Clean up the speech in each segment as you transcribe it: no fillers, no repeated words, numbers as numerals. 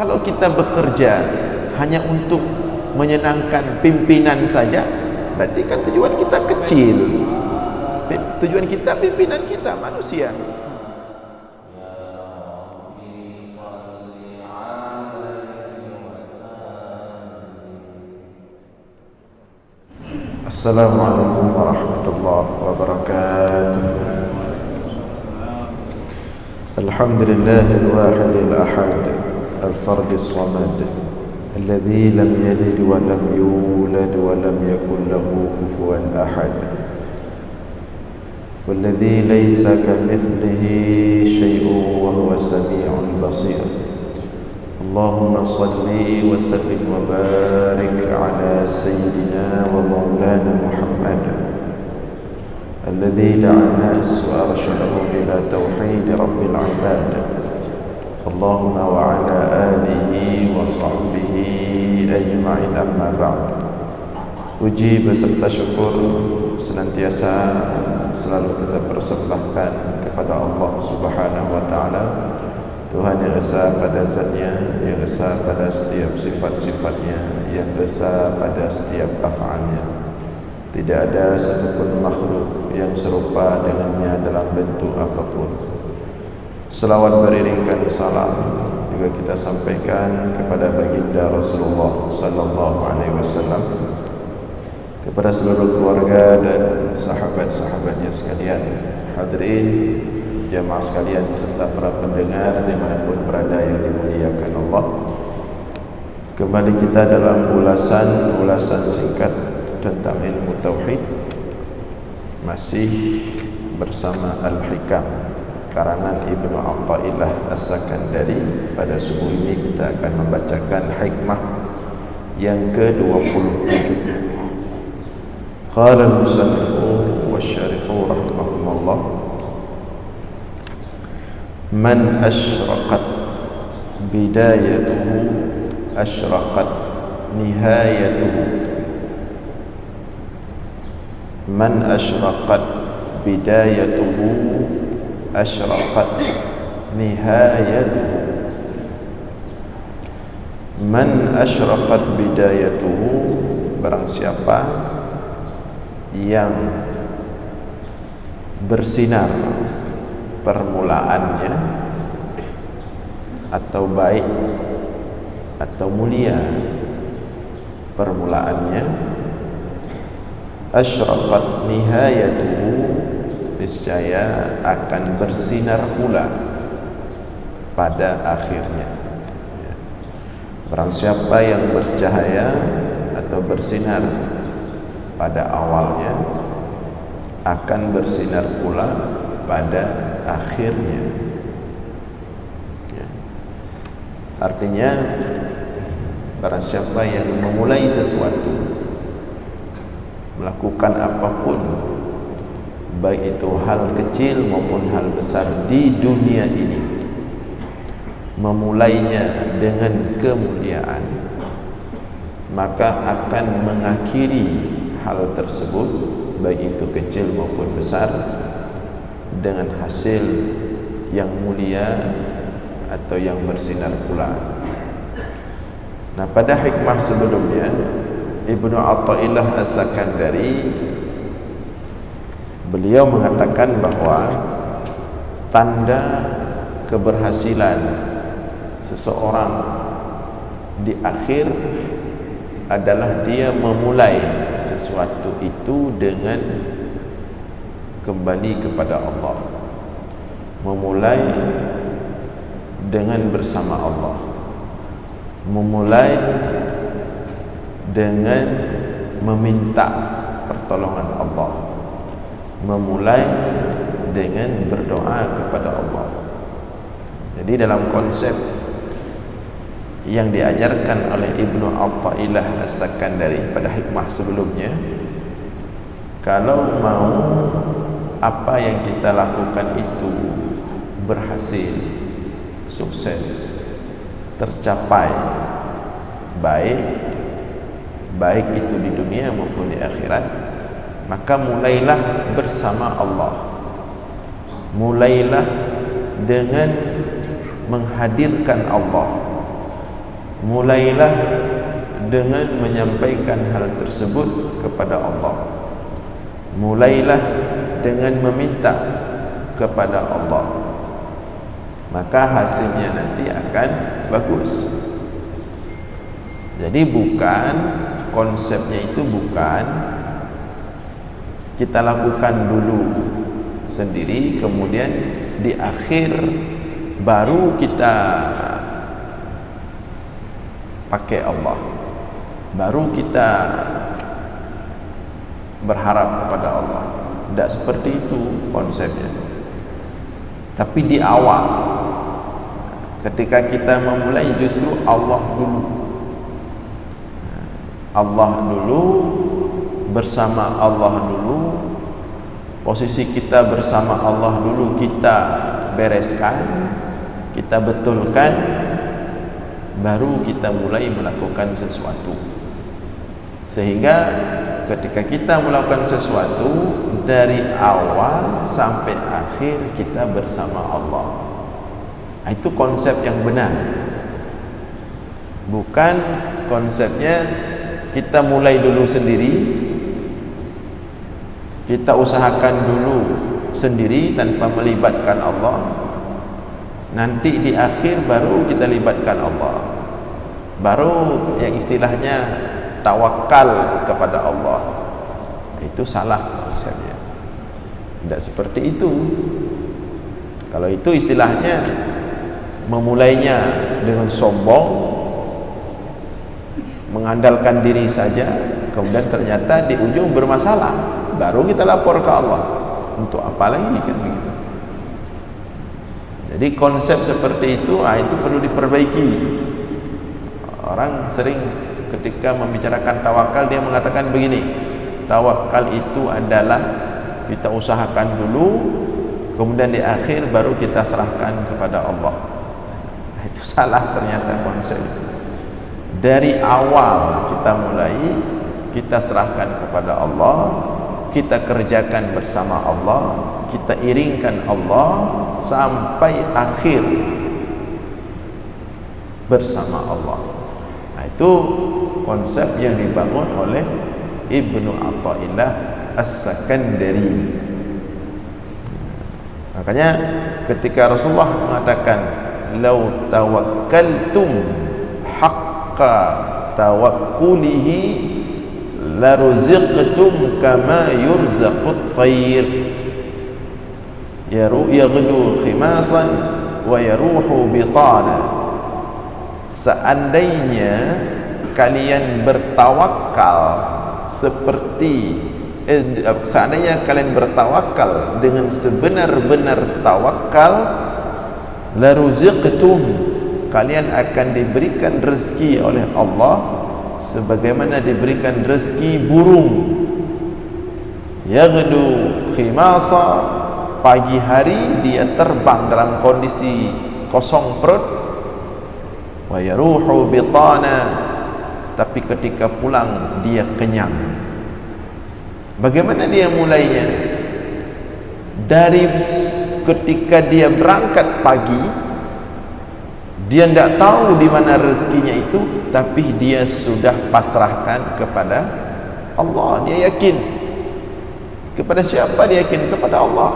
Kalau kita bekerja hanya untuk menyenangkan pimpinan saja, berarti kan tujuan kita kecil. Tujuan kita pimpinan kita manusia. Assalamualaikum warahmatullahi wabarakatuh. Alhamdulillahil wahidil ahad, al-fardis samad, alladzi lam yalid wa lam yulad wa lam yakul lahu kufuwan ahad, walladzi laysa kamithlihi syai'un wa huwa as-sami'ul basir. Allahumma salli wa sallim wa barik ala sayyidina wa maulana Muhammad alladzi da'a an-nas wa arsyadahum ila tauhid rabbil ibad. Allahumma wa ala alihi wa sahbihi ajma'in, amma ba'd. Puji beserta syukur senantiasa selalu kita persembahkan kepada Allah Subhanahu wa taala, Tuhan yang esa pada zatnya, yang esa pada setiap sifat-sifatnya, yang esa pada setiap af'alnya. Tidak ada satupun makhluk yang serupa dengannya dalam bentuk apapun. Selawat beriringkan salam juga kita sampaikan kepada baginda Rasulullah sallallahu alaihi wasallam, kepada seluruh keluarga dan sahabat-sahabatnya sekalian. Hadirin jamaah sekalian serta para pendengar dimanapun berada yang dimuliakan Allah, kembali kita dalam ulasan singkat tentang ilmu tauhid, masih bersama Al-Hikam karangan Ibnu Athaillah As-Sakandari. Pada subuh ini kita akan membacakan hikmah yang ke-27. Qala al-musannifu wasyarihu rahimahullah, man asyraqat bidayatuhu asyraqat nihayatuhu. Man asyraqat bidayatuhu asyraqat nihayatuhu. Man asyraqat bidayatuhu, barang siapa yang bersinar permulaannya atau baik atau mulia permulaannya, asyraqat nihayatuhu, niscaya akan bersinar pula pada akhirnya. Barang siapa yang bercahaya atau bersinar pada awalnya, akan bersinar pula pada akhirnya. Ya. Artinya barang siapa yang memulai sesuatu, melakukan apapun, baik itu hal kecil maupun hal besar di dunia ini, memulainya dengan kemuliaan, maka akan mengakhiri hal tersebut, baik itu kecil maupun besar, dengan hasil yang mulia atau yang bersinar pula. Nah, pada hikmah sebelumnya Ibnu Athaillah As-Sakandari, beliau mengatakan bahwa tanda keberhasilan seseorang di akhir adalah dia memulai sesuatu itu dengan kembali kepada Allah, memulai dengan bersama Allah, memulai dengan meminta pertolongan Allah, memulai dengan berdoa kepada Allah. Jadi dalam konsep yang diajarkan oleh Ibnu Athaillah As-Sakandari pada hikmah sebelumnya, kalau mau apa yang kita lakukan itu berhasil, sukses, tercapai, baik itu di dunia maupun di akhirat, maka mulailah bersama Allah, mulailah dengan menghadirkan Allah, mulailah dengan menyampaikan hal tersebut kepada Allah. Mulailah dengan meminta kepada Allah, maka hasilnya nanti akan bagus. Jadi konsepnya itu bukan kita lakukan dulu sendiri, kemudian di akhir baru kita pakai Allah, baru kita berharap kepada Allah. Tidak seperti itu konsepnya. Tapi di awal, ketika kita memulai, justru Allah dulu. Allah dulu, bersama Allah dulu, posisi kita bersama Allah dulu kita bereskan, kita betulkan, baru kita mulai melakukan sesuatu. Sehingga ketika kita melakukan sesuatu, dari awal sampai akhir kita bersama Allah. Itu konsep yang benar. Bukan konsepnya kita mulai dulu sendiri, kita usahakan dulu sendiri tanpa melibatkan Allah, nanti di akhir baru kita libatkan Allah, baru yang istilahnya tawakal kepada Allah. Itu salah konsepnya. Tidak seperti itu. Kalau itu istilahnya memulainya dengan sombong, mengandalkan diri saja, kemudian ternyata di ujung bermasalah, baru kita lapor ke Allah. Untuk apa lagi kan begitu? Jadi konsep seperti itu perlu diperbaiki. Orang sering ketika membicarakan tawakal, dia mengatakan begini, tawakal itu adalah kita usahakan dulu, kemudian di akhir baru kita serahkan kepada Allah. Itu salah ternyata konsep itu. Dari awal kita mulai, kita serahkan kepada Allah, kita kerjakan bersama Allah, kita iringkan Allah sampai akhir bersama Allah. Itu konsep yang dibangun oleh Ibnu Athaillah As-Sakandari. Makanya ketika Rasulullah mengatakan lau tawakkaltum haqqa tawakkulihi laruziqtum kama yurzaqut tayr yaghdu khimasan wa yaruhu bitana. Seandainya kalian bertawakal seandainya kalian bertawakal dengan sebenar-benar tawakal, laruziqtum, kalian akan diberikan rezeki oleh Allah sebagaimana diberikan rezeki burung. Yaghdu khimasa, pagi hari dia terbang dalam kondisi kosong perut, wa yaruhu bitana, tapi ketika pulang dia kenyang. Bagaimana dia mulainya? Dari ketika dia berangkat pagi, dia tidak tahu di mana rezekinya itu, tapi dia sudah pasrahkan kepada Allah. Dia yakin. Kepada siapa dia yakin? Kepada Allah,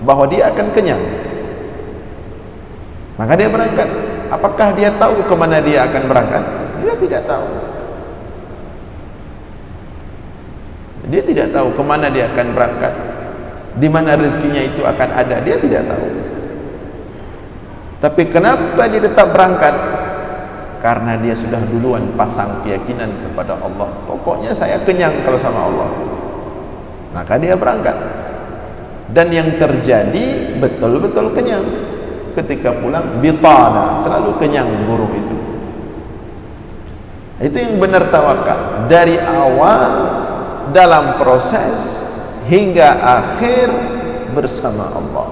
bahwa dia akan kenyang. Maka dia berangkat. Apakah dia tahu kemana dia akan berangkat? Dia tidak tahu. Dia tidak tahu kemana dia akan berangkat, di mana rezekinya itu akan ada. Dia tidak tahu. Tapi kenapa dia tetap berangkat? Karena dia sudah duluan pasang keyakinan kepada Allah. Pokoknya saya kenyang kalau sama Allah. Maka dia berangkat. Dan yang terjadi betul-betul kenyang. Ketika pulang bitana, selalu kenyang burung itu. Itu yang benar tawakal. Dari awal dalam proses hingga akhir bersama Allah.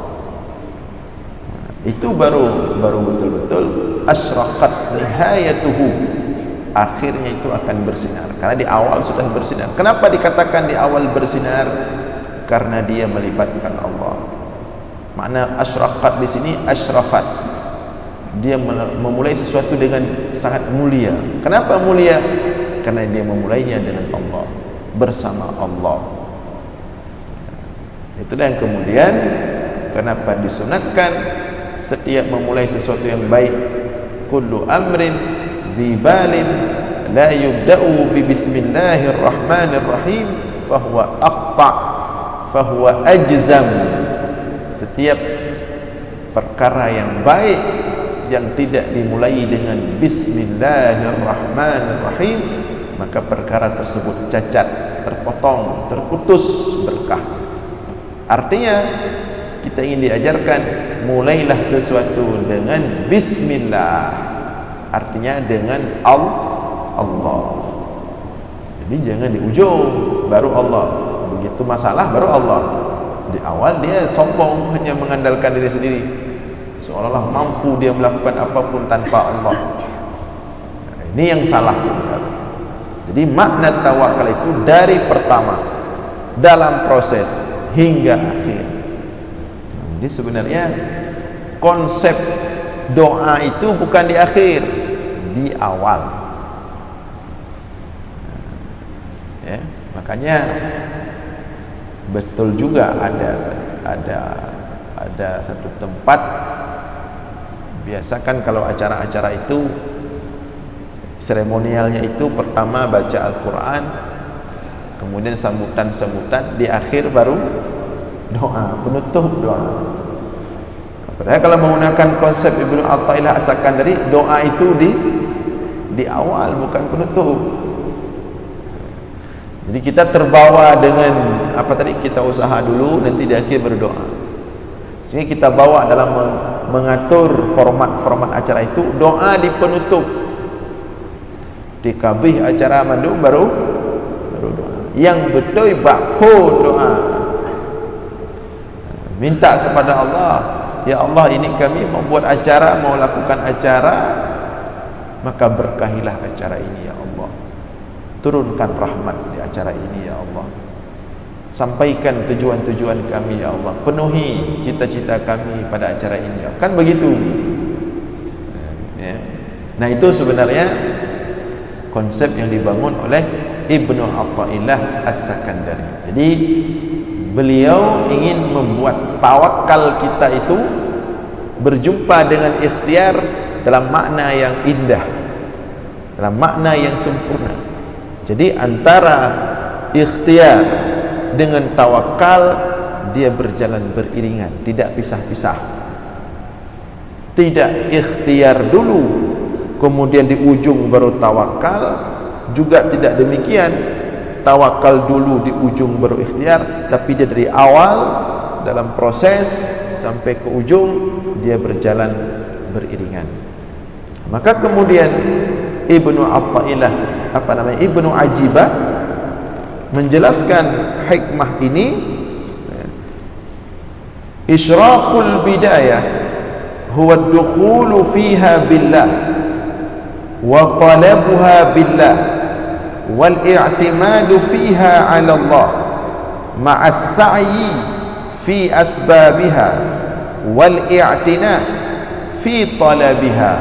Itu baru betul-betul asyraqat nihayatuhu, akhirnya itu akan bersinar. Karena di awal sudah bersinar. Kenapa dikatakan di awal bersinar? Karena dia melibatkan Allah. Makna asyraqat di sini asyrafat, dia memulai sesuatu dengan sangat mulia. Kenapa mulia? Karena dia memulainya dengan Allah, bersama Allah. Itulah yang kemudian kenapa disunatkan setiap memulai sesuatu yang baik, kullu amrin dzibalin la yubda'u bi bismillahirrahmanirrahim fahuwa aqta' fahuwa ajzam. Setiap perkara yang baik yang tidak dimulai dengan bismillahirrahmanirrahim, maka perkara tersebut cacat, terpotong, terputus berkah. Artinya kita ingin diajarkan, mulailah sesuatu dengan bismillah, artinya dengan Allah. Jadi jangan di ujung baru Allah, begitu masalah baru Allah. Di awal dia sombong, hanya mengandalkan diri sendiri, seolah-olah mampu dia melakukan apapun tanpa Allah. Ini yang salah sebenarnya. Jadi makna tawakal itu dari pertama dalam proses hingga akhir. Jadi sebenarnya konsep doa itu bukan di akhir, di awal. Ya, makanya betul juga ada satu tempat, biasakan kalau acara-acara itu seremonialnya itu pertama baca Al-Quran, kemudian sambutan-sambutan, di akhir baru doa, penutup doa. Padahal kalau menggunakan konsep Ibnu Athaillah As-Sakandari, doa itu di awal, bukan penutup. Jadi kita terbawa dengan apa tadi, kita usaha dulu, nanti di akhir berdoa. Sehingga kita bawa dalam mengatur format acara itu, doa di penutup. Di kabih acara mandu baru doa. Yang betul bakho doa. Minta kepada Allah, ya Allah, ini kami membuat acara, mau lakukan acara, maka berkahilah acara ini ya Allah. Turunkan rahmat di acara ini ya Allah. Sampaikan tujuan-tujuan kami ya Allah. Penuhi cita-cita kami pada acara ini. Kan begitu. Ya. Nah itu sebenarnya konsep yang dibangun oleh Ibnu Athaillah As-Sakandari. Jadi beliau ingin membuat tawakal kita itu berjumpa dengan ikhtiar dalam makna yang indah, dalam makna yang sempurna. Jadi antara ikhtiar dengan tawakal, dia berjalan beriringan, tidak pisah-pisah. Tidak ikhtiar dulu kemudian di ujung baru tawakal, juga tidak demikian. Tawakal dulu di ujung baru ikhtiar, tapi dia dari awal dalam proses sampai ke ujung dia berjalan beriringan. Maka kemudian Ibnu Athaillah Ibnu Ajibah menjelaskan hikmah ini. Isyraqul bidayah huwa ad-dukhulu fiha billah wa talabuha billah wal i'timadu fiha 'ala Allah ma'a as-sa'yi fi asbabiha wal i'tina fi talabiha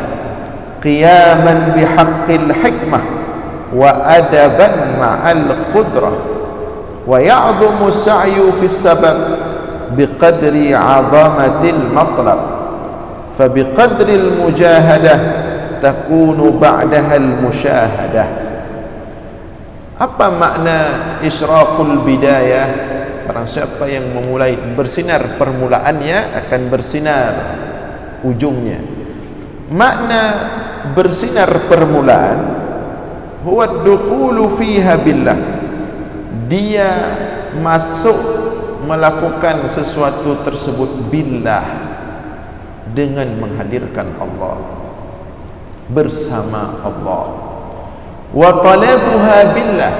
qiyaman bihaqqil hikmah wa adaban ma'al qudrah wa ya'dhumu as-sa'yu fi as-sabab biqadri 'azamatil matlab fa biqadril mujahadah takunu ba'daha al-musyahadah. Apa makna isyraqul bidayah? Barang siapa yang memulai, bersinar permulaannya akan bersinar ujungnya. Makna bersinar permulaan huwa ad-dukhulu fiha billah, dia masuk melakukan sesuatu tersebut billah, dengan menghadirkan Allah, bersama Allah. Wa talabuha billah,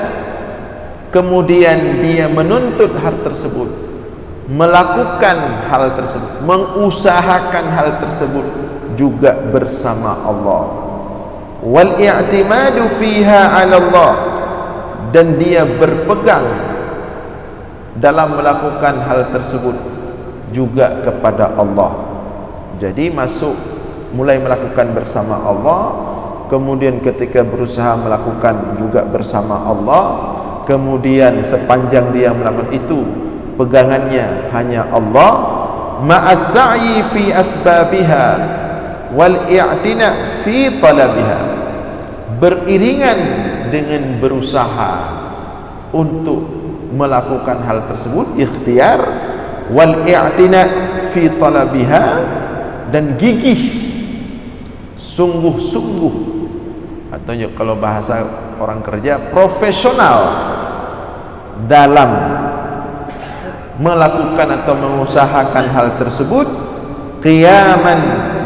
kemudian dia menuntut hal tersebut, melakukan hal tersebut, mengusahakan hal tersebut juga bersama Allah. Wal i'timadu fiha 'ala Allah, dan dia berpegang dalam melakukan hal tersebut juga kepada Allah. Jadi masuk mulai melakukan bersama Allah, kemudian ketika berusaha melakukan juga bersama Allah, kemudian sepanjang dia melakukan itu pegangannya hanya Allah, ma'as sa'i fi asbabiha wal i'tina fi talabiha, beriringan dengan berusaha untuk melakukan hal tersebut, ikhtiar, wal i'tina fi talabiha, dan gigih, sungguh-sungguh, atau kalau bahasa orang kerja, profesional dalam melakukan atau mengusahakan hal tersebut, qiyaman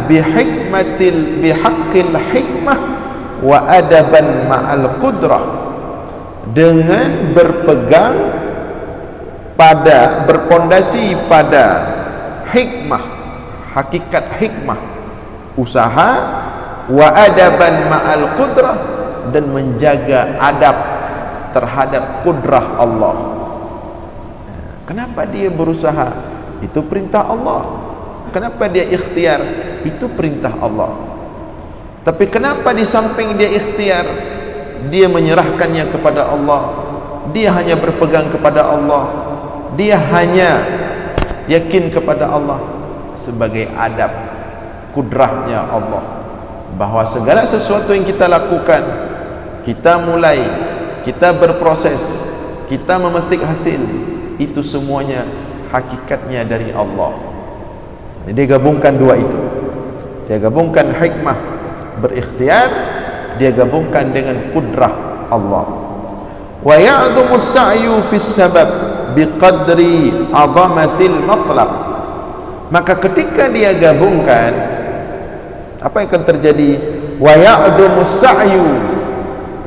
bihaqqil hikmah wa adaban ma'al qudrah, dengan berpegang pada, berpondasi pada hikmah, hakikat hikmah, usaha, wa adaban ma'al qudrah, dan menjaga adab terhadap kudrah Allah. Kenapa dia berusaha? Itu perintah Allah. Kenapa dia ikhtiar? Itu perintah Allah. Tapi kenapa di samping dia ikhtiar, dia menyerahkannya kepada Allah, dia hanya berpegang kepada Allah, dia hanya yakin kepada Allah? Sebagai adab kudrahnya Allah, bahwa segala sesuatu yang kita lakukan, kita mulai, kita berproses, kita memetik hasil, itu semuanya hakikatnya dari Allah. Jadi dia gabungkan dua itu, dia gabungkan hikmah berikhtiar, dia gabungkan dengan kudrah Allah. Wa ya'dhumu as-sa'yu fi as-sabab biqadri 'azamatil matlab. Maka ketika dia gabungkan, apa yang akan terjadi? Wa ya'dhumu as-sa'yu,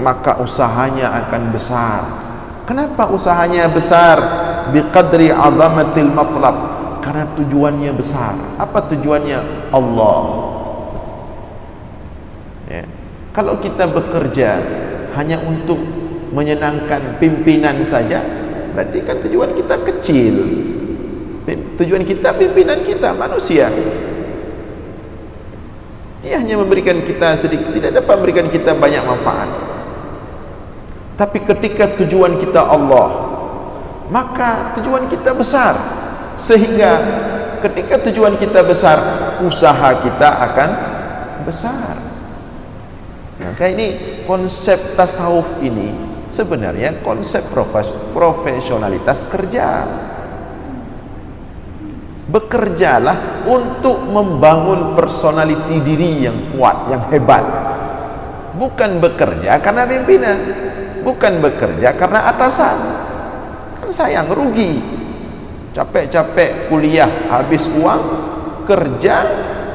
maka usahanya akan besar. Kenapa usahanya besar? Biqadri 'azamatil matlab, karena tujuannya besar. Apa tujuannya? Allah. Ya. Kalau kita bekerja hanya untuk menyenangkan pimpinan saja, berarti kan tujuan kita kecil. Tujuan kita pimpinan kita manusia, dia hanya memberikan kita sedikit, tidak dapat memberikan kita banyak manfaat. Tapi ketika tujuan kita Allah, maka tujuan kita besar, sehingga ketika tujuan kita besar, usaha kita akan besar. Maka ini konsep tasawuf ini sebenarnya konsep profesionalitas kerja. Bekerjalah untuk membangun personality diri yang kuat, yang hebat. Bukan bekerja karena pimpinan, bukan bekerja karena atasan. Kan sayang, rugi. Capek-capek kuliah, habis uang, kerja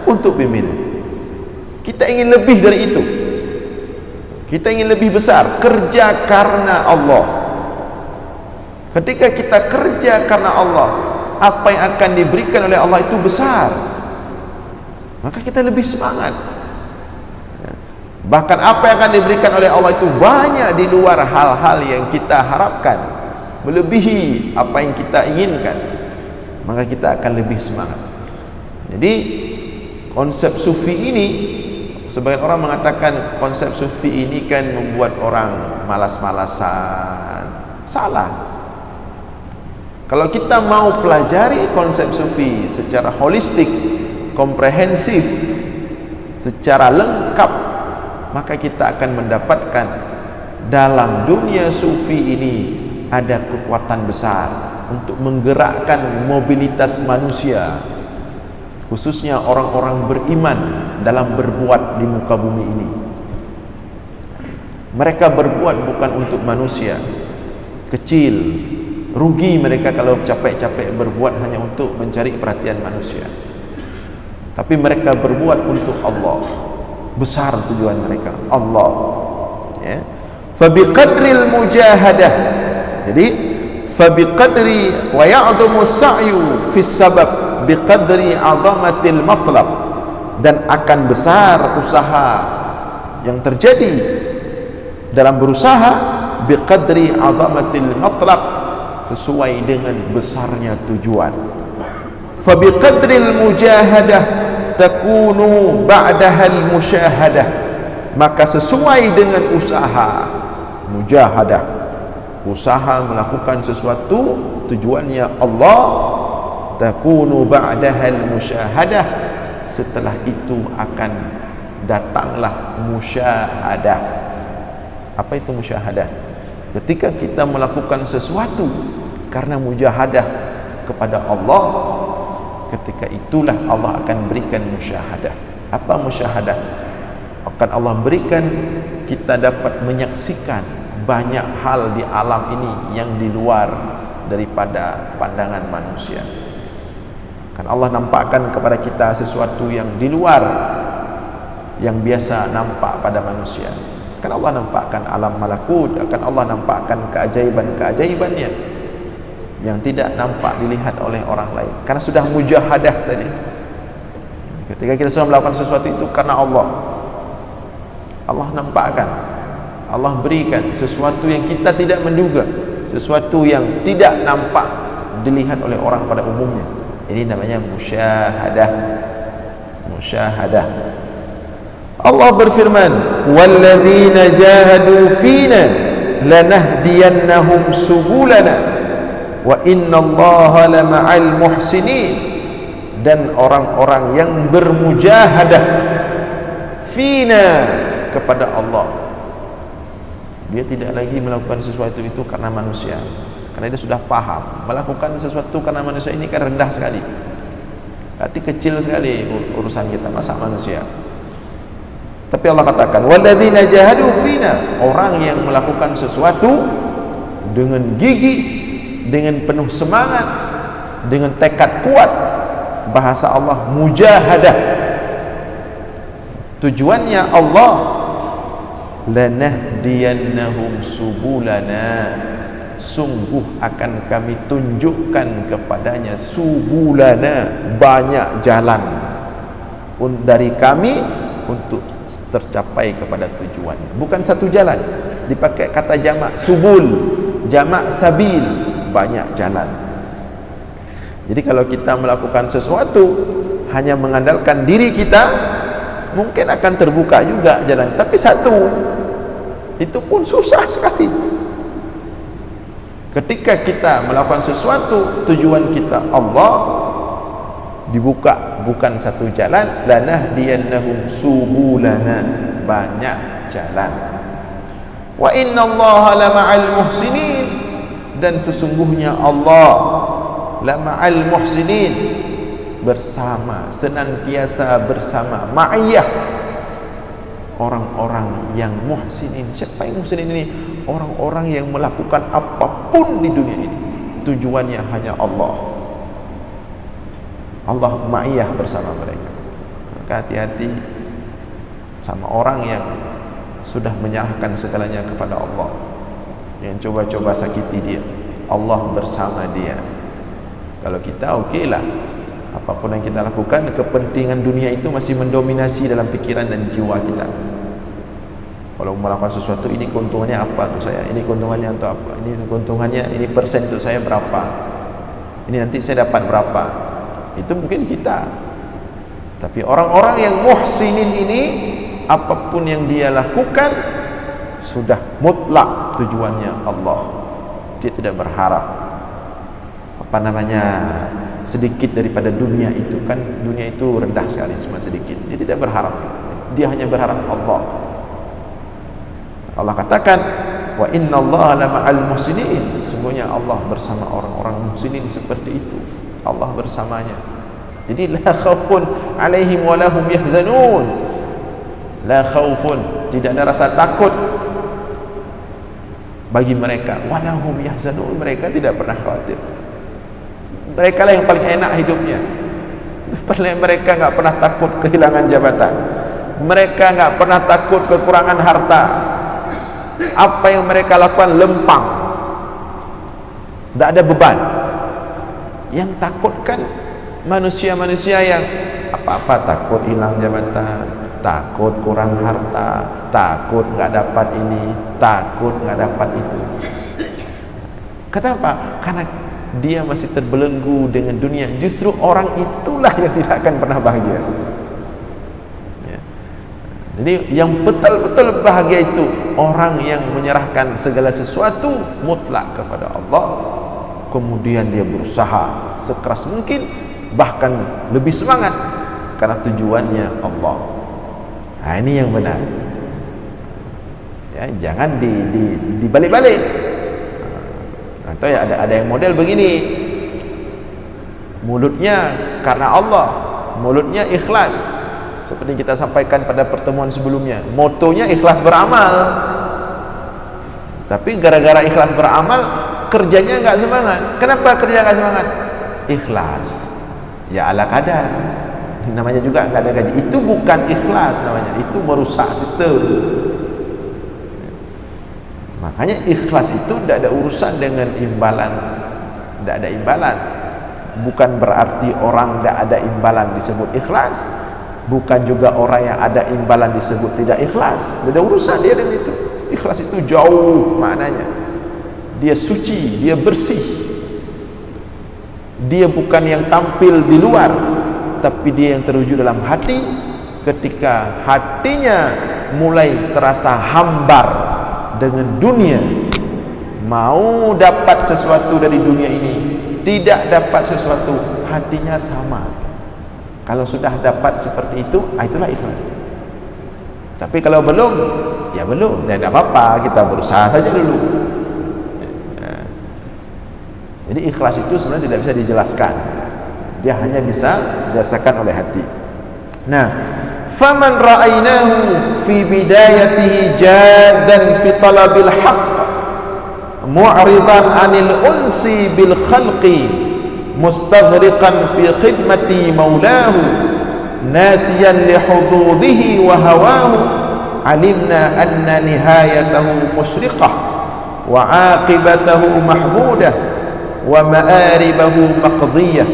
untuk pimpinan. Kita ingin lebih dari itu. Kita ingin lebih besar, kerja karena Allah. Ketika kita kerja karena Allah, apa yang akan diberikan oleh Allah itu besar, maka kita lebih semangat. Bahkan apa yang akan diberikan oleh Allah itu banyak di luar hal-hal yang kita harapkan, melebihi apa yang kita inginkan, maka kita akan lebih semangat. Jadi konsep sufi ini, sebagian orang mengatakan konsep sufi ini kan membuat orang malas-malasan. Salah. Kalau kita mau pelajari konsep sufi secara holistik, komprehensif, secara lengkap, maka kita akan mendapatkan dalam dunia sufi ini ada kekuatan besar untuk menggerakkan mobilitas manusia, khususnya orang-orang beriman dalam berbuat di muka bumi ini. Mereka berbuat bukan untuk manusia kecil. Rugi mereka kalau capek-capek berbuat hanya untuk mencari perhatian manusia. Tapi mereka berbuat untuk Allah. Besar tujuan mereka, Allah. Ya. Fabiqadril mujahadah. Jadi fabiqadri wa ya'dhamu as-sa'yu fi sabab biqadri 'azamatil matlab, dan akan besar usaha yang terjadi dalam berusaha biqadri 'azamatil matlab, sesuai dengan besarnya tujuan. Fabiqadril mujahadah takunu ba'dahal musyahadah, maka sesuai dengan usaha mujahadah, usaha melakukan sesuatu tujuannya Allah, takunu ba'dahal musyahadah, setelah itu akan datanglah musyahadah. Apa itu musyahadah? Ketika kita melakukan sesuatu karena mujahadah kepada Allah, ketika itulah Allah akan berikan musyahadah. Apa musyahadah? Akan Allah berikan kita dapat menyaksikan banyak hal di alam ini yang di luar daripada pandangan manusia. Kan Allah nampakkan kepada kita sesuatu yang di luar yang biasa nampak pada manusia. Kan Allah nampakkan alam malakut, akan Allah nampakkan keajaiban-keajaibannya yang tidak nampak dilihat oleh orang lain, karena sudah mujahadah tadi. Ketika kita sudah melakukan sesuatu itu karena Allah, Allah nampakkan, Allah berikan sesuatu yang kita tidak menduga, sesuatu yang tidak nampak dilihat oleh orang pada umumnya. Ini namanya musyahadah. Musyahadah. Allah berfirman, walladzina jahadu fina lanahdiyannahum subulana wa innallaha lama'al muhsinin. Dan orang-orang yang bermujahadah fina kepada Allah, dia tidak lagi melakukan sesuatu itu karena manusia, karena dia sudah paham melakukan sesuatu karena manusia ini kan rendah sekali, arti kecil sekali urusan kita, masa manusia. Tapi Allah katakan walladzina jahadu fina, orang yang melakukan sesuatu dengan gigih, dengan penuh semangat, dengan tekad kuat. Bahasa Allah mujahadah, tujuannya Allah, lanahdiyannahum subulana, sungguh akan kami tunjukkan kepadanya subulana, banyak jalan dari kami untuk tercapai kepada tujuannya. Bukan satu jalan, dipakai kata jamak subul, jamak sabil, banyak jalan. Jadi kalau kita melakukan sesuatu hanya mengandalkan diri kita, mungkin akan terbuka juga jalan, tapi satu itu pun susah sekali. Ketika kita melakukan sesuatu tujuan kita Allah, dibuka bukan satu jalan, lanahdiyannahum subulana, banyak jalan. Wa innallaha lama'al muhsinin, dan sesungguhnya Allah lama'al muhsinin, bersama, senantiasa bersama, ma'iyah orang-orang yang muhsinin. Siapa yang muhsinin ini? Orang-orang yang melakukan apapun di dunia ini tujuannya hanya Allah. Allah ma'iyah bersama mereka. Maka hati-hati sama orang yang sudah menyerahkan segalanya kepada Allah, yang coba-coba sakiti dia. Allah bersama dia. Kalau kita okeylah, apapun yang kita lakukan, kepentingan dunia itu masih mendominasi dalam pikiran dan jiwa kita. Kalau melakukan sesuatu, ini keuntungannya apa untuk saya, ini keuntungannya untuk apa, ini keuntungannya, ini persen untuk saya berapa, ini nanti saya dapat berapa. Itu mungkin kita. Tapi orang-orang yang muhsinin ini, apapun yang dia lakukan sudah mutlak tujuannya Allah. Dia tidak berharap sedikit daripada dunia itu. Kan dunia itu rendah sekali, cuma sedikit. Dia tidak berharap, dia hanya berharap Allah. Allah katakan wa innallaha lama'al muhsinin, sesungguhnya Allah bersama orang-orang muhsinin seperti itu. Allah bersamanya. Jadi la khaufun alaihim wa lahum yahzanun. La khaufun, tidak ada rasa takut bagi mereka, wa lahum yahzanun, mereka tidak pernah khawatir. Mereka lah yang paling enak hidupnya. Mereka enggak pernah takut kehilangan jabatan, mereka enggak pernah takut kekurangan harta. Apa yang mereka lakukan lempang, tidak ada beban. Yang takutkan manusia-manusia yang apa-apa takut hilang jabatan, takut kurang harta, takut nggak dapat ini, takut nggak dapat itu. Kenapa? Karena dia masih terbelenggu dengan dunia. Justru orang itulah yang tidak akan pernah bahagia. Jadi yang betul-betul bahagia itu orang yang menyerahkan segala sesuatu mutlak kepada Allah, kemudian dia berusaha sekeras mungkin, bahkan lebih semangat karena tujuannya Allah. Nah, ini yang benar. Ya, jangan dibalik-balik. Atau ya ada yang model begini, mulutnya karena Allah, mulutnya ikhlas, seperti kita sampaikan pada pertemuan sebelumnya, motonya ikhlas beramal, tapi gara-gara ikhlas beramal kerjanya nggak semangat. Kenapa kerja nggak semangat? Ikhlas ya ala kadar, namanya juga nggak ada gaji. Itu bukan ikhlas namanya, itu merusak sistem. Makanya ikhlas itu tidak ada urusan dengan imbalan, tidak ada imbalan. Bukan berarti orang tidak ada imbalan disebut ikhlas, bukan juga orang yang ada imbalan disebut tidak ikhlas. Tidak ada urusan dia dengan itu. Ikhlas itu jauh maknanya. Dia suci, dia bersih. Dia bukan yang tampil di luar, tapi dia yang terwujud dalam hati. Ketika hatinya mulai terasa hambar dengan dunia, mau dapat sesuatu dari dunia ini, tidak dapat sesuatu, hatinya sama. Kalau sudah dapat seperti itu, itulah ikhlas. Tapi kalau belum, ya belum, dan tidak apa-apa, kita berusaha saja dulu. Jadi ikhlas itu sebenarnya tidak bisa dijelaskan, dia hanya bisa dirasakan oleh hati. Nah, faman ra'aynahu fi bidayatihi jaddan fi talabil haqq mu'ridan 'anil unsi bil khalqi mustaghriqan fi khidmati maulahu nasiyan li hududhihi wa hawahu alimna anna nihayatahu musyriqah wa 'aqibatahu mahmudah wa ma'aribahu maqdiyah.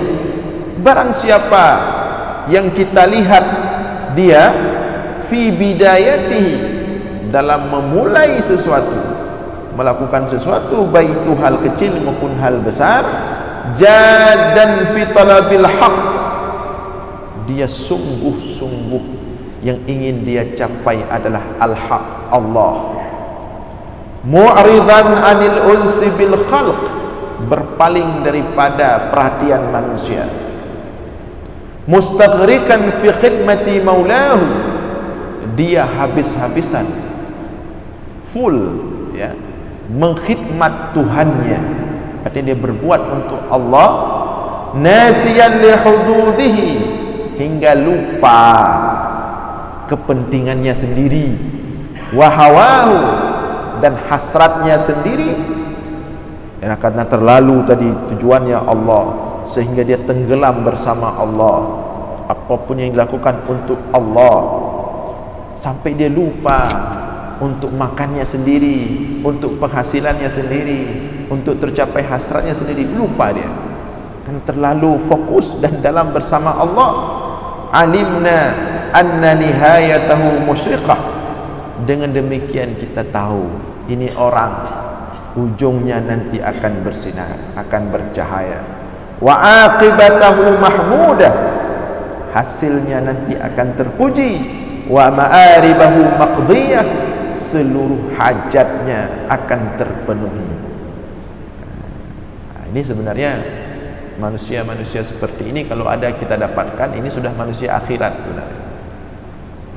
Barang siapa yang kita lihat dia fi bidayatihi, dalam memulai sesuatu, melakukan sesuatu, baik itu hal kecil maupun hal besar, jaddan fi talabil haqq, dia sungguh-sungguh yang ingin dia capai adalah al-haq, Allah. Mu'ridan 'anil unsi bil khalq, berpaling daripada perhatian manusia. Mustaghrikan fi khidmati maulahu, dia habis-habisan full ya mengkhidmat Tuhannya, artinya dia berbuat untuk Allah. Nasiyan li hududihi, hingga lupa kepentingannya sendiri, wa hawahu, dan hasratnya sendiri, karena terlalu tadi tujuannya Allah, sehingga dia tenggelam bersama Allah. Apapun yang dilakukan untuk Allah, sampai dia lupa untuk makannya sendiri, untuk penghasilannya sendiri, untuk tercapai hasratnya sendiri. Lupa dia, kan terlalu fokus dan dalam bersama Allah. Alimna anna nihayatahu musyriqah, dengan demikian kita tahu ini orang ujungnya nanti akan bersinar, akan bercahaya. Wa aqibatahu mahmudah, hasilnya nanti akan terpuji. Wa ma'aribahu maqdiyah, seluruh hajatnya akan terpenuhi. Nah, ini sebenarnya manusia-manusia seperti ini kalau ada kita dapatkan, ini sudah manusia akhirat sebenarnya.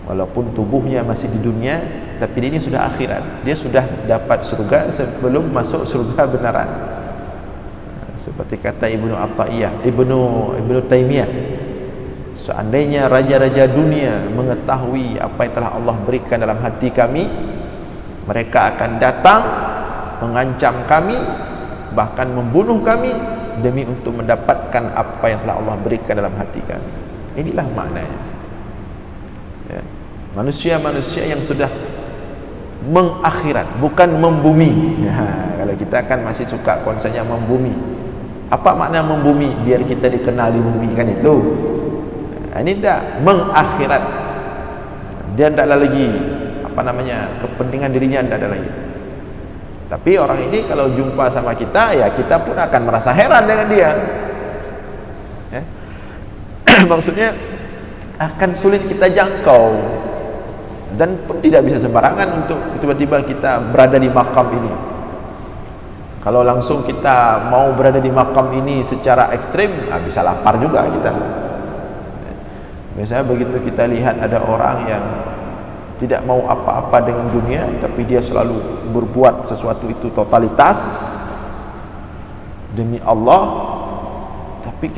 Walaupun tubuhnya masih di dunia, tapi ini sudah akhirat. Dia sudah dapat surga sebelum masuk surga benaran. Seperti kata Ibnu Taimiyah, seandainya raja-raja dunia mengetahui apa yang telah Allah berikan dalam hati kami, mereka akan datang mengancam kami, bahkan membunuh kami demi untuk mendapatkan apa yang telah Allah berikan dalam hati kami. Inilah maknanya ya. Manusia-manusia yang sudah mengakhirat, bukan membumi ya. Kalau kita kan masih suka konsepnya membumi. Apa makna membumi? Biar kita dikenal di bumi, kan itu. Nah, ini tidak mengakhirat. Dia tidak ada lagi kepentingan dirinya, tidak ada lagi. Tapi orang ini kalau jumpa sama kita, ya kita pun akan merasa heran dengan dia ya. Maksudnya akan sulit kita jangkau Dan pun tidak bisa sembarangan untuk tiba-tiba kita berada di makam ini. Kalau langsung kita mau berada di makam ini secara ekstrim, bisa lapar juga kita. Biasanya begitu kita lihat ada orang yang tidak mau apa-apa dengan dunia, tapi dia selalu berbuat sesuatu itu totalitas demi Allah, tapi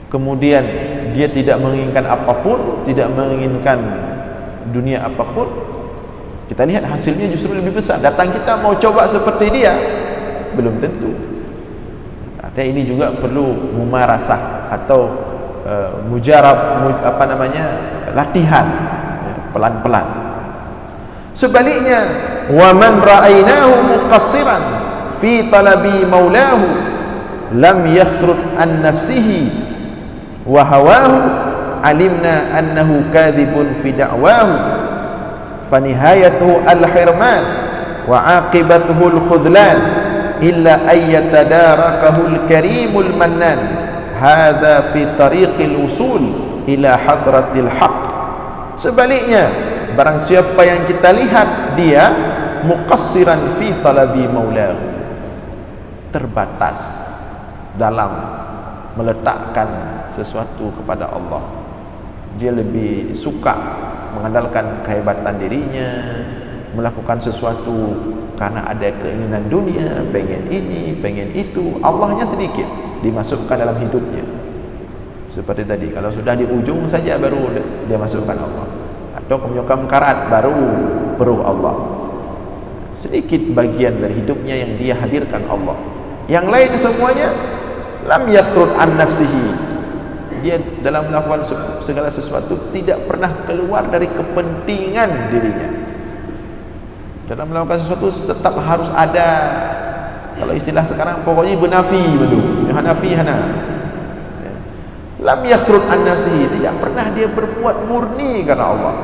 kemudian dia tidak menginginkan apapun, tidak menginginkan dunia apapun, kita lihat hasilnya justru lebih besar. Datang kita mau coba seperti dia, belum tentu. Artinya ini juga perlu mumarasah atau mujarab, latihan pelan-pelan. Sebaliknya, wa man ra'aynahu muqassiran fi talabi maulahu lam yakhrut an nafsihi wa hawahu alimna annahu kadhibun fi da'wahu fa nihayatuhu al-hirman wa aqibatuhu al-khudlan illa ay yatadarakahu al-karimul mannan hadha fi tariqil usul ila hadratil haqq. Sebaliknya, barang siapa yang kita lihat dia muqassiran fi talabi maulahu, terbatas dalam meletakkan sesuatu kepada Allah, dia lebih suka mengandalkan kehebatan dirinya, melakukan sesuatu karena ada keinginan dunia, pengen ini, pengen itu, Allahnya sedikit dimasukkan dalam hidupnya. Seperti tadi, kalau sudah di ujung saja baru dia masukkan Allah, atau penyokam karat baru perlu Allah. Sedikit bagian dari hidupnya yang dia hadirkan Allah, yang lain semuanya lam yakhrut an nafsihi, dia dalam melakukan segala sesuatu tidak pernah keluar dari kepentingan dirinya. Dalam melakukan sesuatu tetap harus ada, kalau istilah sekarang pokoknya benafi, betul Hanafi Hana. Lam yakhrut an nafsihi, tidak pernah dia berbuat murni karena Allah.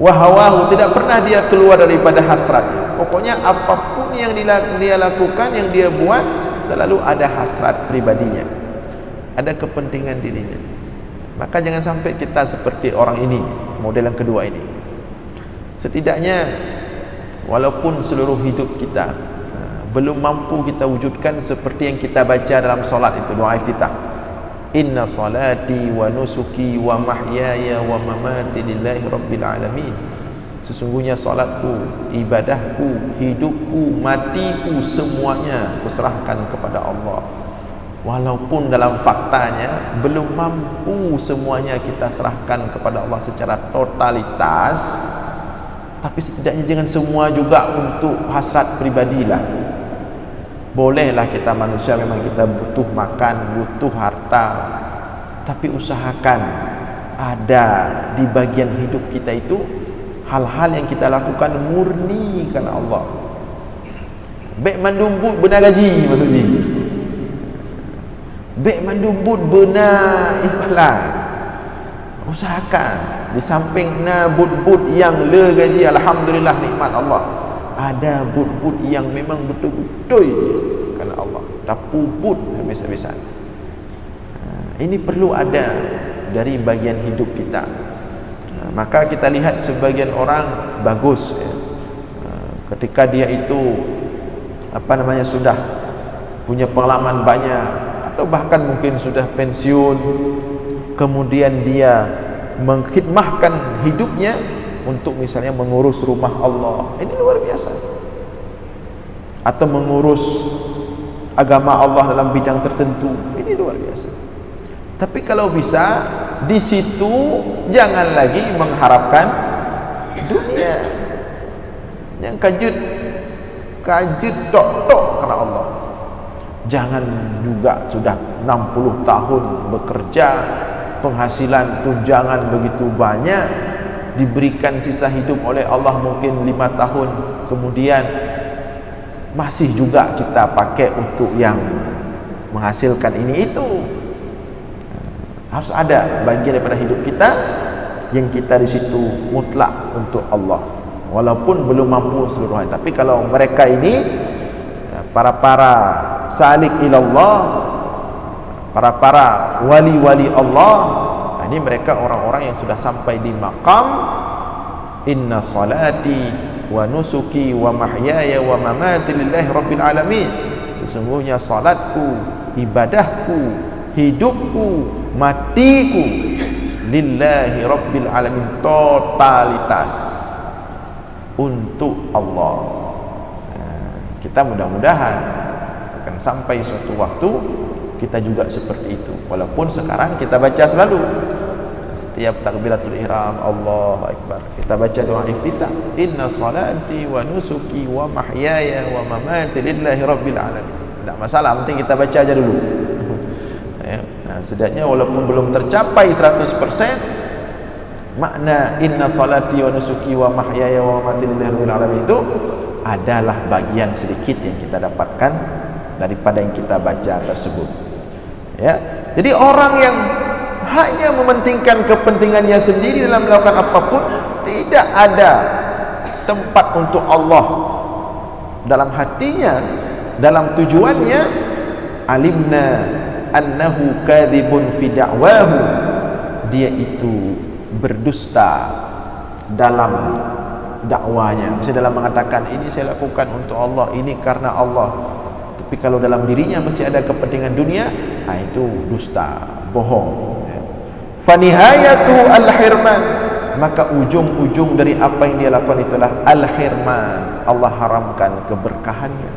Wa hawahu, tidak pernah dia keluar daripada hasrat. Pokoknya apapun yang dia lakukan, yang dia buat, selalu ada hasrat pribadinya, ada kepentingan dirinya. Maka jangan sampai kita seperti orang ini, model yang kedua ini. Setidaknya walaupun seluruh hidup kita belum mampu kita wujudkan seperti yang kita baca dalam solat itu, doa iftitah, inna salati wa nusuki wa mahyaya wa mamati lillahi rabbil alamin. Sesungguhnya salatku, ibadahku, hidupku, matiku, semuanya kuserahkan kepada Allah. Walaupun dalam faktanya belum mampu semuanya kita serahkan kepada Allah secara totalitas, tapi setidaknya jangan semua juga untuk hasrat pribadilah. Bolehlah kita manusia, memang kita butuh makan, butuh harta, tapi usahakan ada di bagian hidup kita itu hal-hal yang kita lakukan murni karena Allah. Baik mandumbut benar gaji, maksudnya baik mandumbut benar ikhlas. Usahakan di samping na but-but yang le gaji, alhamdulillah nikmat Allah, ada but-but yang memang betul-betul karena Allah, lapu but habis-habisan. Ini perlu ada dari bagian hidup kita. Maka kita lihat sebagian orang bagus ya, ketika dia itu sudah punya pengalaman banyak, atau bahkan mungkin sudah pensiun, kemudian dia mengkhidmahkan hidupnya untuk misalnya mengurus rumah Allah, ini luar biasa, atau mengurus agama Allah dalam bidang tertentu, ini luar biasa. Tapi kalau bisa di situ jangan lagi mengharapkan dunia, yang kajut tok karena Allah. Jangan juga sudah 60 tahun bekerja, penghasilan tunjangan begitu banyak, diberikan sisa hidup oleh Allah mungkin 5 tahun, kemudian masih juga kita pakai untuk yang menghasilkan ini itu. Harus ada bagian daripada hidup kita yang kita di situ mutlak untuk Allah, walaupun belum mampu seluruhnya. Tapi kalau mereka ini para salik ilallah, para wali-wali Allah, ini mereka orang-orang yang sudah sampai di makam inna salati wa nusuki wa mahyaya wa mamati lillahi rabbil alamin. Sesungguhnya salatku, ibadahku, hidupku, matiku lillahi rabbil alamin, totalitas untuk Allah. Kita mudah-mudahan akan sampai suatu waktu kita juga seperti itu. Walaupun sekarang kita baca selalu setiap takbiratul ihram, Allahu akbar, kita baca doa iftitah, inna salati wa nusuki wa mahyaya wa mamati lillahi rabbil alamin. Tidak masalah, penting kita baca aja dulu. Nah, setidaknya walaupun belum tercapai 100%, makna inna salati wa nusuki wa mahyaya wa mamati lillahi rabbil alamin itu adalah bagian sedikit yang kita dapatkan daripada yang kita baca tersebut. Ya, jadi orang yang hanya mementingkan kepentingannya sendiri dalam melakukan apapun, tidak ada tempat untuk Allah dalam hatinya, dalam tujuannya. Alimna annahu kadhibun fi da'wahu, dia itu berdusta dalam dakwanya. Misalnya dalam mengatakan ini saya lakukan untuk Allah, ini karena Allah, tapi kalau dalam dirinya masih ada kepentingan dunia, itu dusta, bohong. Fanihayatu al-hirman, maka ujung-ujung dari apa yang dia lakukan itulah al-hirman. Allah haramkan keberkahannya.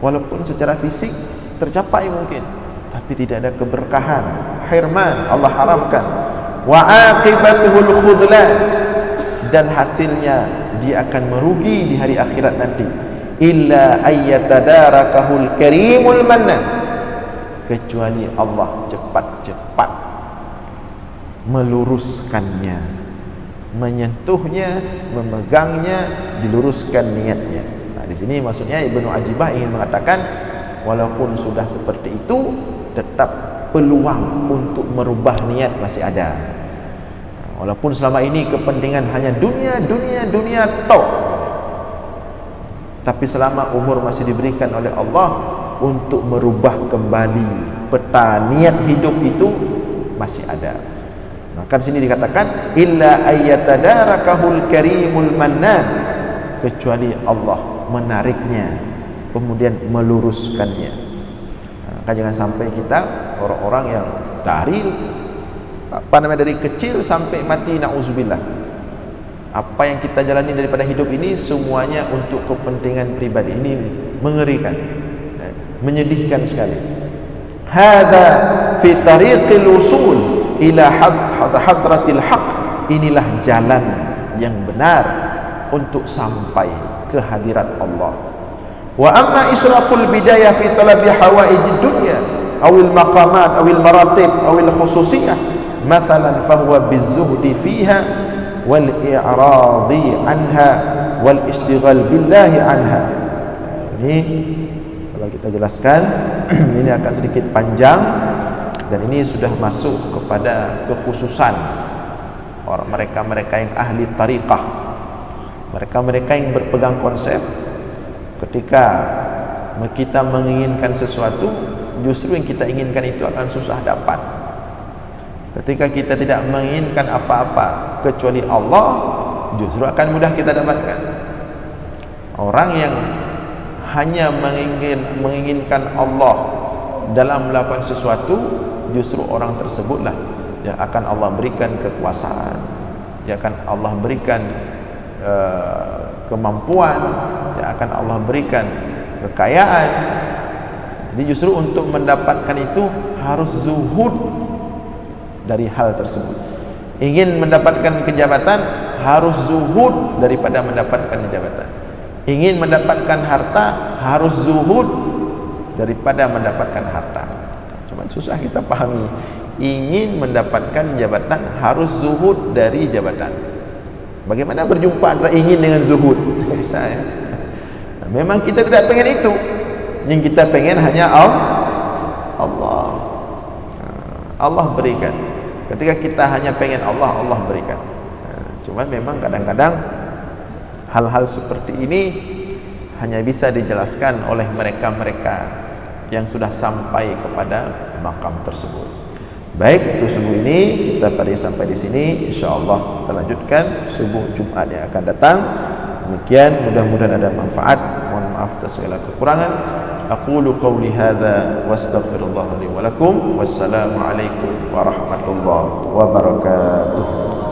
Walaupun secara fisik tercapai mungkin, tapi tidak ada keberkahan. Hirman, Allah haramkan. Wa aqibatuhul khudlan, dan hasilnya dia akan merugi di hari akhirat nanti. Illa ayyatadarakahul karimul mannan, kecuali Allah cepat-cepat meluruskannya, menyentuhnya, memegangnya, diluruskan niatnya. Nah, di sini maksudnya Ibnu Ajibah ingin mengatakan, walaupun sudah seperti itu, tetap peluang untuk merubah niat masih ada. Walaupun selama ini kepentingan hanya dunia, tok, tapi selama umur masih diberikan oleh Allah untuk merubah kembali peta niat hidup itu masih ada. Maka di sini dikatakan illa ayyatadarakahul karimul mannan, kecuali Allah menariknya kemudian meluruskannya. Maka jangan sampai kita orang-orang yang dari dari kecil sampai mati, na'udzubillah, apa yang kita jalani daripada hidup ini semuanya untuk kepentingan pribadi. Ini mengerikan, menyedihkan sekali. Hadza fi tariqil usul ila hadratil haq, inilah jalan yang benar untuk sampai ke hadirat Allah. Wa amma israful bidayah fi talabi hawaijid dunya awil maqamat awil maratib awil khususiyah mathalan fahuwa bizuhdi fiha wal i'radi anha wal istighal billahi anha. Ini kalau kita jelaskan ini akan sedikit panjang, dan ini sudah masuk kepada kekhususan orang mereka yang ahli tariqah, mereka yang berpegang konsep. Ketika kita menginginkan sesuatu, justru yang kita inginkan itu akan susah dapat. Ketika kita tidak menginginkan apa-apa kecuali Allah, justru akan mudah kita dapatkan. Orang yang hanya menginginkan Allah dalam melakukan sesuatu, justru orang tersebutlah yang akan Allah berikan kekuasaan, yang akan Allah berikan kemampuan, yang akan Allah berikan kekayaan. Jadi justru untuk mendapatkan itu harus zuhud dari hal tersebut. Ingin mendapatkan kejabatan, harus zuhud daripada mendapatkan jabatan. Ingin mendapatkan harta, harus zuhud daripada mendapatkan harta. Cuma susah kita pahami. Ingin mendapatkan jabatan, harus zuhud dari jabatan. Bagaimana berjumpa antara ingin dengan zuhud? Bisa ya? Memang kita tidak pengen itu. Yang kita pengen hanya Allah. Allah berikan. Ketika kita hanya pengen Allah, Allah berikan. Cuman memang kadang-kadang hal-hal seperti ini hanya bisa dijelaskan oleh mereka-mereka yang sudah sampai kepada makam tersebut. Baik, untuk subuh ini kita pada sampai di sini. InsyaAllah kita lanjutkan subuh Jumat yang akan datang. Demikian, mudah-mudahan ada manfaat. Mohon maaf atas segala kekurangan. Aqulu qawli hadza wa astaghfirullah li wa lakum. Wassalamu alaikum warahmatullahi wabarakatuh.